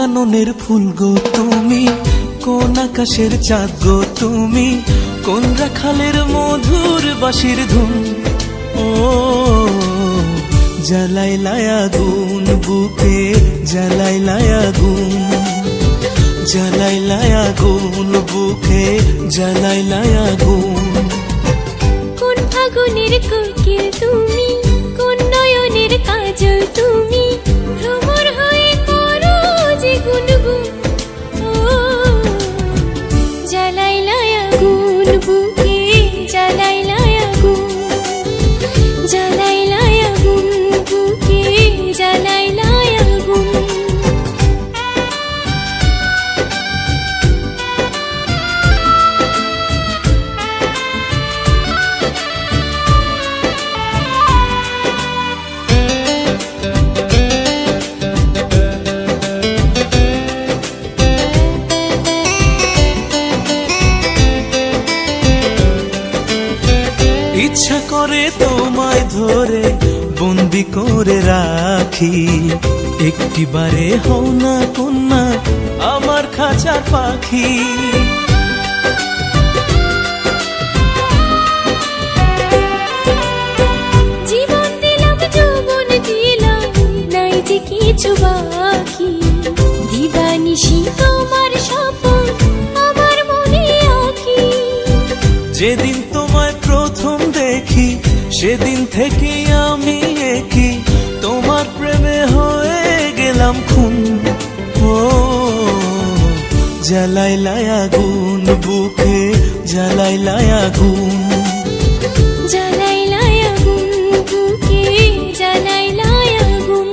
কাননের ফুল গো তুমি, কোন আকাশের চাঁদ গো তুমি, কোন রাখালের মধুর বাঁশির ধুন। ও জ্বালাইলায় আগুন বুকে, জ্বালাইলায় আগুন, জ্বালাইলায় আগুন বুকে, জ্বালাইলায় আগুন। কোন ফাগুনের কোকিল তুমি, কোন নয়নের কাজল তুমি, ভ্রমর হয়ে করো যে গুনগুন। ও জ্বালাইলায় আগুন বুকে, জ্বালাইলায় আগুন, জ্বালাইলায় আগুন বুকে, জ্বালাইলায় আগুন। ইচ্ছা করে তোমায় ধরে বন্দি করে রাখি, একটিবারে হও না কন্যা আমার খাঁচার পাখি। জীবন দিলাম যৌবন দিলাম, নাই যে কিছু বাকি, দিবানিশি তোমার স্বপন আমার মনে আঁকি। যেদিন তোমায় প্রথম দেখি সেদিন থেকে আমি একই, তোমার প্রেমে হয়ে গেলাম খুন। ও জ্বালাইলায় আগুন বুকে, জ্বালাইলায় আগুন, জ্বালাইলায় আগুন বুকে, জ্বালাইলায় আগুন।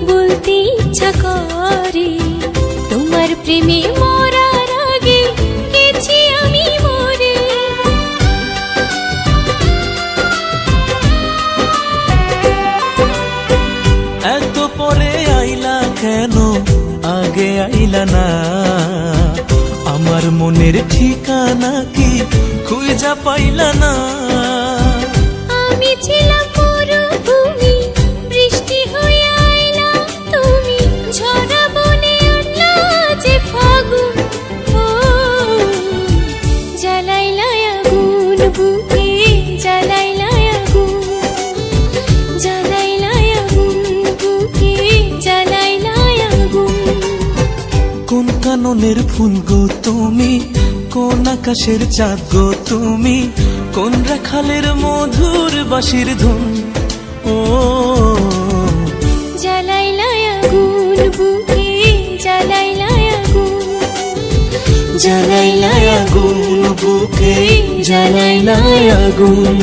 বলতে ইচ্ছা করে তোমার প্রেমে মরার আগে গেছি আমি মরে। এত পরে আইলা কেন, আগে আইলা না? আমার মনের ঠিকানা কি খুঁজা পাইলা না? আমি ছিলাম মরুভূমি, বৃষ্টি হয়ে আইলা তুমি, ঝরা বনে আনলা যে ফাগুন। ও জ্বালাইলায় আগুন বুকে, জ্বালাইলায় আগুন, জ্বালাইলায় আগুন বুকে, জ্বালাইলায় আগুন। কোন কাননের ফুল গো তুমি, কোন আকাশের চাঁদ গো তুমি, কোন রাখালের মধুর বাঁশির ধুন। ও জ্বালাইলায় আগুন বুকে, জ্বালাইলায় আগুন, জ্বালাইলায় আগুন বুকে, জ্বালাইলায় আগুন।